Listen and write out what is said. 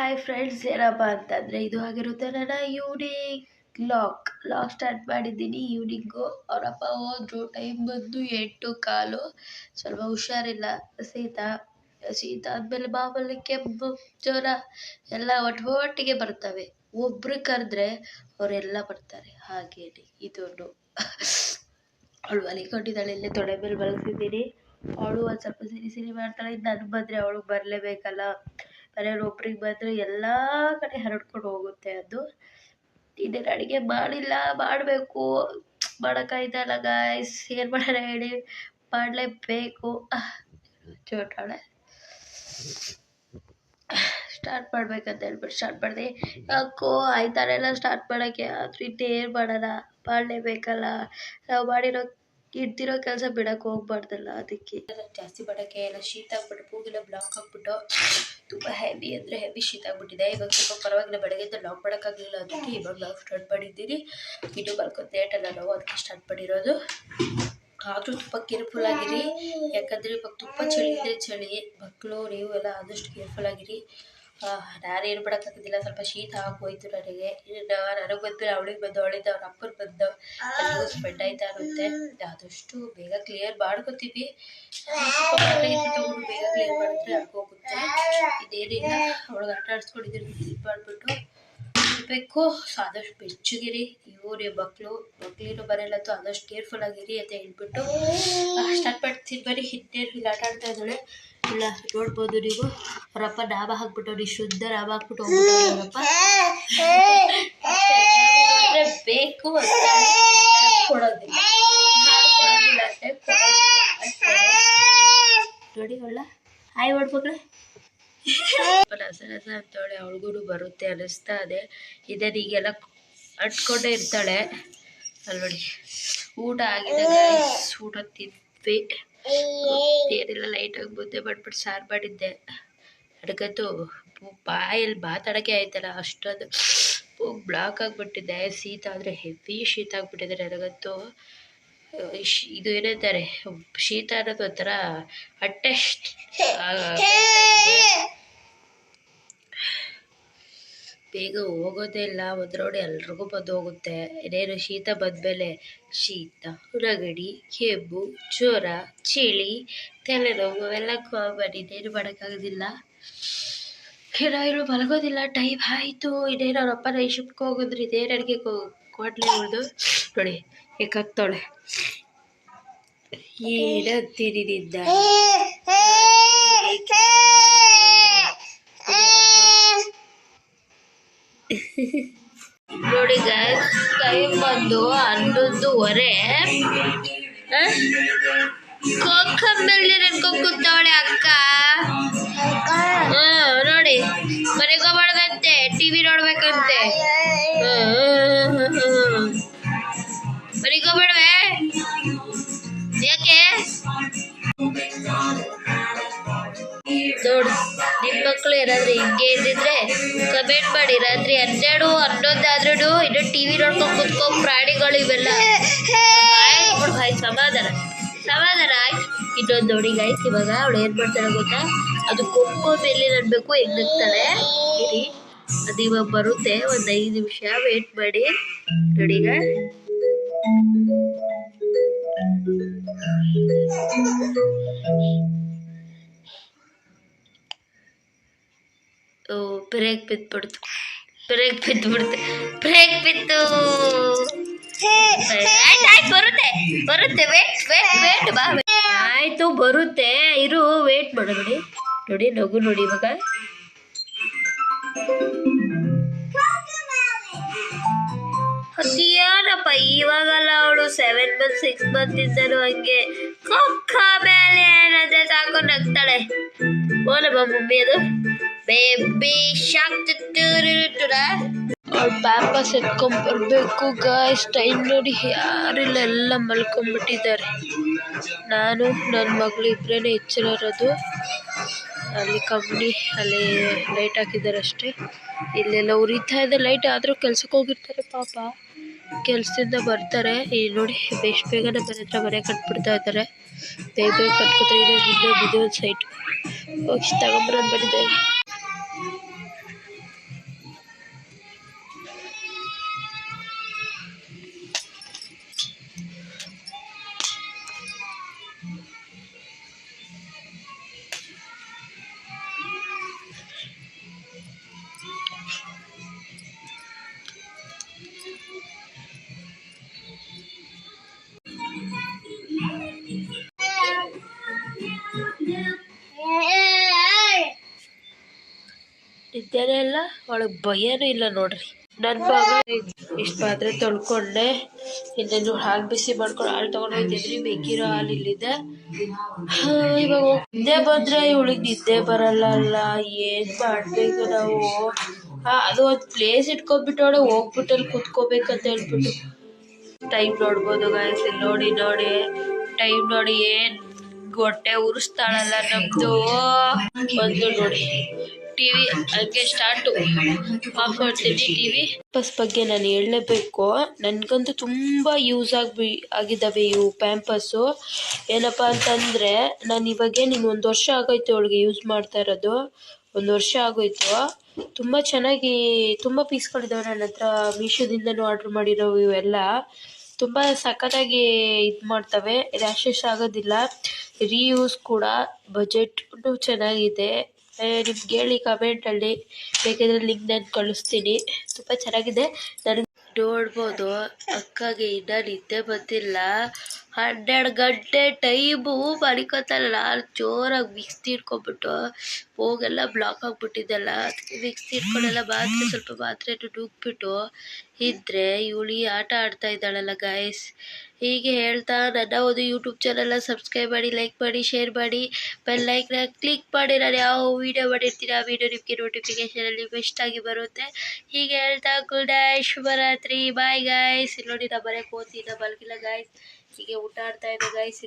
Hi friends, ಏನಪ್ಪ ಅಂತಂದರೆ ಇದು ಆಗಿರುತ್ತೆ ನನ್ನ ಈವ್ನಿಂಗ್ ಲಾಗ್ ಸ್ಟಾರ್ಟ್ ಮಾಡಿದ್ದೀನಿ. ಈವ್ನಿಂಗು ಅವರಪ್ಪ ಹೋದ್ರು. ಟೈಮ್ ಬಂದು 8:15. ಸ್ವಲ್ಪ ಹುಷಾರಿಲ್ಲ. ಶೀತ ಆದಮೇಲೆ ಮಾಮೂಲಿ ಕೆಮ್ಮು ಜ್ವರ ಎಲ್ಲ ಒಟ್ಟಿಗೆ ಬರ್ತವೆ. ಒಬ್ರು ಕರೆದ್ರೆ ಅವರೆಲ್ಲ ಬರ್ತಾರೆ. ಹಾಗೇನೆ ಇದೊಂದು ಅವಳು ಮಲಿಕೊಂಡಿದ್ದಾಳೆ. ಇಲ್ಲೇ ತೊಡೆ ಮೇಲೆ ಮಲಗಿಸಿದ್ದೀನಿ. ಅವಳು ಒಂದು ಸ್ವಲ್ಪ ಸಿರಿ ಮಾಡ್ತಾಳೆ. ನಾನು ಬಂದರೆ ಅವಳು ಬರಲೇಬೇಕಲ್ಲ. ಮನೆಯವ್ರು ಒಬ್ರಿಗೆ ಬಂದರೆ ಎಲ್ಲ ಕಡೆ ಹರಡ್ಕೊಂಡು ಹೋಗುತ್ತೆ. ಅದು ಇನ್ನೇನು ಅಡುಗೆ ಮಾಡಿಲ್ಲ, ಮಾಡಬೇಕು. ಮಾಡೋಕ್ಕಾಯ್ತಲ್ಲ ಗಾಯ್ಸ್, ಏನು ಮಾಡೋಣ ಹೇಳಿ, ಮಾಡಲೇಬೇಕು. ಚೋಟಾಳೆ ಸ್ಟಾರ್ಟ್ ಮಾಡ್ಬೇಕಂತ ಹೇಳ್ಬಿಟ್ಟು ಸ್ಟಾರ್ಟ್ ಮಾಡಿದೆ. ಯಾಕೋ ಆಯ್ತಾನೆಲ್ಲ ಸ್ಟಾರ್ಟ್ ಮಾಡೋಕ್ಕೆ. ಆದರೂ ಇನ್ನೇನು ಮಾಡೋಣ, ಮಾಡಲೇಬೇಕಲ್ಲ. ನಾವು ಇಡ್ತಿರೋ ಕೆಲಸ ಬಿಡೋಕ್ಕೆ ಹೋಗ್ಬಾರ್ದಲ್ಲ. ಅದಕ್ಕೆ ಜಾಸ್ತಿ ಮಾಡೋಕ್ಕೆ ಎಲ್ಲ ಶೀತ ಆಗ್ಬಿಟ್ಟು ಮೂಗೆಲ್ಲ ಬ್ಲಾಕ್ ಆಗಿಬಿಟ್ಟು ತುಂಬ ಹೆವಿ ಅಂದರೆ ಹೆವಿ ಶೀತ ಆಗಿಬಿಟ್ಟಿದೆ. ಇವಾಗ ಸ್ವಲ್ಪ ಪರವಾಗಿಲ್ಲ. ಬೆಳಗ್ಗೆಯಿಂದ ಲಾಕ್ ಮಾಡೋಕ್ಕಾಗಲಿಲ್ಲ. ಅದಕ್ಕೆ ಇವಾಗ ಲಾಕ್ ಸ್ಟಾರ್ಟ್ ಮಾಡಿದ್ದೀನಿ. ಇದು ಬರ್ಕೊಂಡು ಲೇಟಲ್ಲ ನಾವು ಅದಕ್ಕೆ ಸ್ಟಾರ್ಟ್ ಮಾಡಿರೋದು. ಆದರೂ ತುಂಬ ಕೇರ್ಫುಲ್ ಆಗಿರಿ. ಯಾಕಂದರೆ ಇವಾಗ ತುಂಬ ಚಳಿ ಇದೆ. ಮಕ್ಕಳು ನೀವು ಎಲ್ಲ ಆದಷ್ಟು ಕೇರ್ಫುಲ್ ಆಗಿರಿ. ನಾನೇನು ಮಾಡೋಕ್ಕಾಗೋದಿಲ್ಲ. ಸ್ವಲ್ಪ ಶೀತ ಆಗೋಯ್ತು ನನಗೆ. ನನಗೆ ಬಂದರೆ ಅವಳಿಗೆ ಬಂದು, ಅವಳಿಂದ ಅವ್ರ ಅಪ್ಪನ ಬಂದು ಎಲ್ಲರಿಗೂ ಸ್ಪ್ರೆಡ್ ಆಯ್ತಾ ಇರುತ್ತೆ. ಆದಷ್ಟು ಬೇಗ ಕ್ಲಿಯರ್ ಮಾಡ್ಕೋತೀವಿ. ಬೇಗ ಕ್ಲಿಯರ್ ಮಾಡಿದ್ರೆ ಆಗೋಗುತ್ತೆ. ಇದೇನಿಲ್ಲ, ಅವಳಿಗೆ ಆಟ ಆಡಿಸ್ಕೊಂಡಿದ್ದೀನಿ. ಇದು ಮಾಡಿಬಿಟ್ಟು ಇರಬೇಕು. ಆದಷ್ಟು ಬೆಚ್ಚಗಿರಿ. ಇವ್ರು ಮಕ್ಕಳೇನು ಬರಲ್ಲತ್ತು ಆದಷ್ಟು ಕೇರ್ಫುಲ್ ಆಗಿರಿ ಅಂತ ಹೇಳ್ಬಿಟ್ಟು ಸ್ಟಾರ್ಟ್ ಮಾಡ್ತೀನಿ. ಬರೀ ಇನ್ನೇನು ಇಲ್ಲಿ ಆಟ ಆಡ್ತಾ ಇದ್ದಾಳೆ. ಇಲ್ಲ ನೋಡ್ಬೋದು ನೀವು. ಅವರಪ್ಪ ನಾಮ ಹಾಕ್ಬಿಟ್ಟು ಶುದ್ಧ ನಾಮ ಹಾಕ್ಬಿಟ್ಟು ಹೋಗ್ಬಿಟ್ಟು ಬೇಕು ಅಂತ ಕೊಡೋದಿಲ್ಲ ಅಷ್ಟೇ. ನೋಡಿ ಒಳ್ಳ ಹಾಯ್ ಹೊಡ್ಬೇಕ್ರೆ ರಸ ಅಂತವಳೆ. ಅವಳಿಗೂ ಬರುತ್ತೆ ಅನ್ನಿಸ್ತಾ ಇದೆ. ಇದನ್ನೀಗೆಲ್ಲ ಅಂಟ್ಕೊಂಡೇ ಇರ್ತಾಳೆ. ಅಲ್ಲಿ ನೋಡಿ ಊಟ ಆಗಿದೆ. ಊಟ ತಿಂದ್ವಿ. ಏನೆಲ್ಲ ಲೈಟಾಗಿ ಮುದ್ದೆ ಮಾಡಿಬಿಟ್ಟು ಸಾರು ಮಾಡಿದ್ದೆ. ಅಡ್ಗಂತೂ ಬಾಯಲ್ಲಿ ಮಾತಾಡೋಕ್ಕೆ ಆಯ್ತಲ್ಲ, ಅಷ್ಟೊಂದು ಬ್ಲಾಕ್ ಆಗಿಬಿಟ್ಟಿದೆ. ಶೀತ ಆದರೆ ಹೆವಿ ಶೀತ ಆಗಿಬಿಟ್ಟಿದೆ ನನಗಂತೂ. ಇದು ಏನಂತಾರೆ, ಶೀತ ಅನ್ನೋದು ಒಂಥರ ಹೊಟ್ಟೆ ಬೇಗ ಹೋಗೋದೇ ಇಲ್ಲ. ಒಂದ್ರೊಡೆ ಎಲ್ರಿಗೂ ಬಂದು ಹೋಗುತ್ತೆ. ಇನ್ನೇನು ಶೀತ ಬಂದಮೇಲೆ ಶೀತ, ನೆಗಡಿ, ಕೆಮ್ಮು, ಜ್ವರ, ಚಳಿ, ತಲೆನೋವು ಅವೆಲ್ಲ ಕಾಮನ್. ಇನ್ನೇನು ಮಾಡೋಕ್ಕಾಗೋದಿಲ್ಲ. ಕೆಲವರು ಮಲಗೋದಿಲ್ಲ. ಟೈಮ್ ಆಯಿತು. ಇನ್ನೇನು ಅವ್ರಪ್ಪ ನೈ ಶಿಫ್ಟ್ಗೆ ಹೋಗಿದ್ರು. ಇದೇನು ಅಡುಗೆ ಕೊಡ್ಲಿ ಉಳಿದು ನೋಡಿ ಏಕಾಗ್ತಾಳೆ. ಏನಂತೀನಿಂದ ನೋಡಿ ಗಾಯ್ಸ್, ಟೈಮ್ ಬಂದು 11:15. ಕೋಕಂಬಲ್ಲಿ ನೆನ್ಕೊಂಡು ಕೂತವಳೆ ಅಕ್ಕ. ನೋಡಿ ಮನೆಗೋಗ್ಬಾರ್ದಂತೆ, ಟಿವಿ ನೋಡ್ಬೇಕಂತೆ. ಮನೆಗೋಗ್ಬೇಡವೆ ಯಾಕೆ? ನೋಡಿ ನಿಮ್ಮ ಮಕ್ಕಳು ಏನಾದರೂ ಹಿಂಗೆ ಇದ್ದಿದ್ರೆ ಕಮೆಂಟ್ ಮಾಡಿ. ರಾತ್ರಿ 12, 11 ಆದ್ರೂ ಇನ್ನೂ ಟಿವಿ ನೋಡ್ಕೊಂಡು ಕುತ್ಕೊ ಪ್ರಾಣಿಗಳು ಇವೆಲ್ಲ. ಆಯ್ತು ಸಮಾಧಾನ ಆಯ್ತು. ಇನ್ನೊಂದು ನೋಡಿ ಗಾಯ್ಸ್, ಇವಾಗ ಅವಳು ಏನು ಮಾಡ್ತಾಳೆ ಗೊತ್ತಾ, ಅದು ಕೊಕ್ಕೋ ಮೇಲೆ ನಡಬೇಕು. ಹೆಂಗೆ ನಗ್ತಾಳೆ ಇರಿ. ಅದು ಇವಾಗ ಬರುತ್ತೆ. ಒಂದು 5 ನಿಮಿಷ ವೇಟ್ ಮಾಡಿ. ನೋಡೀಗ ಬ್ರೇಕ್ ಬಿತ್ತು. ಆಯ್ತು ಬರುತ್ತೆ. ವೇಟ್ ಬಾ. ಆಯ್ತು ಬರುತ್ತೆ, ಇರು ವೇಟ್ ಮಾಡು. ನೋಡಿ ನಗು ನೋಡಿ ಇವಾಗ. ಏನಪ್ಪ ಇವಾಗಲ್ಲ, ಅವಳು 7 months 6 months ಹಂಗೆ ಕೊಕ್ಕ ಮೇಲೆ ಏನಂದ್ರೆ ಸಾಕು ನಗ್ತಾಳೆ. ಓಲಮ್ಮ ಮಮ್ಮಿ ಅದು ಬೇಬಿ ಶಾಕ್. ಅವ್ಳು ಪ್ಯಾಂಪಸ್ ಎತ್ಕೊಂಡ್ಬರ್ಬೇಕು ಗಾಯ್ಸ್. ಟೈಮ್ ನೋಡಿ ಯಾರಿಲ್ಲ, ಎಲ್ಲ ಮಲ್ಕೊಂಡ್ಬಿಟ್ಟಿದ್ದಾರೆ. ನಾನು ನನ್ನ ಮಗಳು ಇಬ್ಬರೇ ಎಚ್ಚರ ಇರೋದು. ಅಲ್ಲಿ ಕಂಪ್ನಿ ಅಲ್ಲಿ ಲೈಟ್ ಹಾಕಿದ್ದಾರೆ ಅಷ್ಟೇ. ಇಲ್ಲೆಲ್ಲ ಉರಿತಾ ಇದೆ ಲೈಟ್. ಆದರೂ ಕೆಲ್ಸಕ್ಕೆ ಹೋಗಿರ್ತಾರೆ ಪಾಪ. ಕೆಲಸದಿಂದ ಬರ್ತಾರೆ. ಇಲ್ಲಿ ನೋಡಿ ಎಷ್ಟು ಬೇಗನೆ ಮನೆ ಹತ್ರ ಮನೆ ಕಟ್ಬಿಡ್ತಾ ಇದ್ದಾರೆ. ಬೇಗ ಕಟ್ಕೊತಾರೆ. ಇದೊಂದು ಸೈಟ್ ಹೋಗಿ ತಗೊಂಬರೋದು ಬಂದಿದ್ದಾರೆ. ನಿದ್ದೆನೇ ಇಲ್ಲ, ಅವಳಿಗೆ ಭಯನೂ ಇಲ್ಲ ನೋಡ್ರಿ. ನನ್ನ ಮಗಳು ಇಷ್ಟು ಪಾತ್ರೆ ತೊಳ್ಕೊಂಡೆ, ಇನ್ನೇನು ಹಾಲು ಬಿಸಿ ಮಾಡ್ಕೊಂಡು ಹಾಲು ತೊಗೊಂಡೋಗ್ತಿದ್ರಿ. ಬೇಕಿರೋ ಹಾಲು ಇಲ್ಲಿದೆ. ಇವಾಗ ನಿದ್ದೆ ಬಂದರೆ ಇವಳಿಗೆ ನಿದ್ದೆ ಬರಲ್ಲ ಅಲ್ಲ, ಏನು ಮಾಡಬೇಕು ನಾವು? ಅದು ಒಂದು ಪ್ಲೇಸ್ ಇಟ್ಕೊಂಡ್ಬಿಟ್ಟವಳೆ, ಹೋಗ್ಬಿಟ್ಟು ಅಲ್ಲಿ ಕುತ್ಕೋಬೇಕಂತ ಹೇಳ್ಬಿಟ್ಟು. ಟೈಮ್ ನೋಡ್ಬೋದು ಗಾಯ್ಸ್, ಇಲ್ಲಿ ನೋಡಿ ನೋಡಿ ಟೈಮ್ ನೋಡಿ, ಏನು ಹೊಟ್ಟೆ ಉರಿಸ್ತಾಳಲ್ಲ ನಮ್ದು. ಒಂದು ನೋಡಿ ಟಿವಿ ಹಂಗೆ ಸ್ಟಾರ್ಟು ಆಫ್ ಮಾಡ್ತೀನಿ. ಟಿವಿ ಪ್ಯಾಂಪರ್ಸ್ ಬಗ್ಗೆ ನಾನು ಹೇಳಲೇಬೇಕು. ನನಗಂತೂ ತುಂಬ ಯೂಸ್ ಆಗಿದ್ದಾವೆ ಇವು ಪ್ಯಾಂಪರ್ಸು. ಏನಪ್ಪ ಅಂತಂದರೆ, ನಾನು ಇವಾಗೇ ನೀನು 1 ವರ್ಷ ಆಗೋಯ್ತು ಅವಳಿಗೆ ಯೂಸ್ ಮಾಡ್ತಾ ಇರೋದು. 1 ವರ್ಷ ಆಗೋಯ್ತು. ತುಂಬ ಚೆನ್ನಾಗಿ ತುಂಬ ಪೀಸ್ಗಳಿದ್ದಾವೆ ನನ್ನ ಹತ್ರ. ಮೀಶೋದಿಂದನೂ ಆರ್ಡ್ರ್ ಮಾಡಿರೋ ಇವೆಲ್ಲ ತುಂಬ ಸಖತ್ತಾಗಿ ಇದು ಮಾಡ್ತವೆ, ರ್ಯಾಷಸ್ ಆಗೋದಿಲ್ಲ. ರೀಯೂಸ್ ಕೂಡ, ಬಜೆಟ್ನು ಚೆನ್ನಾಗಿದೆ. ನಿಮ್ಗೆ ಹೇಳಿ ಕಮೆಂಟಲ್ಲಿ, ಬೇಕಿದ್ರೆ ಲಿಂಕ್ ನಾನು ಕಳಿಸ್ತೀನಿ. ತುಂಬ ಚೆನ್ನಾಗಿದೆ. ನನಗೆ ನೋಡ್ಬೋದು ಅಕ್ಕಗೆ ಇನ್ನೂ ನಿದ್ದೆ ಬಂದಿಲ್ಲ. 12 ಗಂಟೆ ಟೈಮು ಮಲಿಕೋತಾರಲ್ಲ, ಜೋರಾಗಿ ಮಿಕ್ಸಿ ಇಟ್ಕೊಂಡ್ಬಿಟ್ಟು ಹೋಗೆಲ್ಲ ಬ್ಲಾಕ್ ಆಗಿಬಿಟ್ಟಿದ್ದೆಲ್ಲ. ಅದಕ್ಕೆ ಮಿಕ್ಸಿ ಇಟ್ಕೊಂಡೆಲ್ಲ ಸ್ವಲ್ಪ ಮಾತ್ರೆನೂ ನುಗ್ಬಿಟ್ಟು ಇದ್ದರೆ ಇವಳು ಆಟ ಆಡ್ತಾ ಇದ್ದಾಳಲ್ಲ ಗಾಯ್ಸ್. ಹೀಗೆ ಹೇಳ್ತಾ ನನ್ನ ಒಂದು ಯೂಟ್ಯೂಬ್ ಚಾನಲ್ನ ಸಬ್ಸ್ಕ್ರೈಬ್ ಮಾಡಿ, ಲೈಕ್ ಮಾಡಿ, ಶೇರ್ ಮಾಡಿ, ಬೆಲ್ಲೈಕ್ನ ಕ್ಲಿಕ್ ಮಾಡಿ. ನಾನು ಯಾವ ವೀಡಿಯೋ ಮಾಡಿರ್ತೀನಿ ಆ ವೀಡಿಯೋ ನಿಮಗೆ ನೋಟಿಫಿಕೇಷನಲ್ಲಿ ಬೆಸ್ಟಾಗಿ ಬರುತ್ತೆ. ಹೀಗೆ ಹೇಳ್ತಾ ಗುಡ್ ನೈಟ್, ಶುಭರಾತ್ರಿ, ಬಾಯ್ ಗಾಯ್ಸ್. ಇಲ್ಲಿ ನೋಡಿ ನಮ್ಮ ಮನೆ ಕೋತಿ ಮಲಗಿಲ್ಲ ಗಾಯ್ಸ್, ಹೀಗೆ ಊಟ ಆಡ್ತಾ ಇದೆ ಗಾಯ್ಸ್.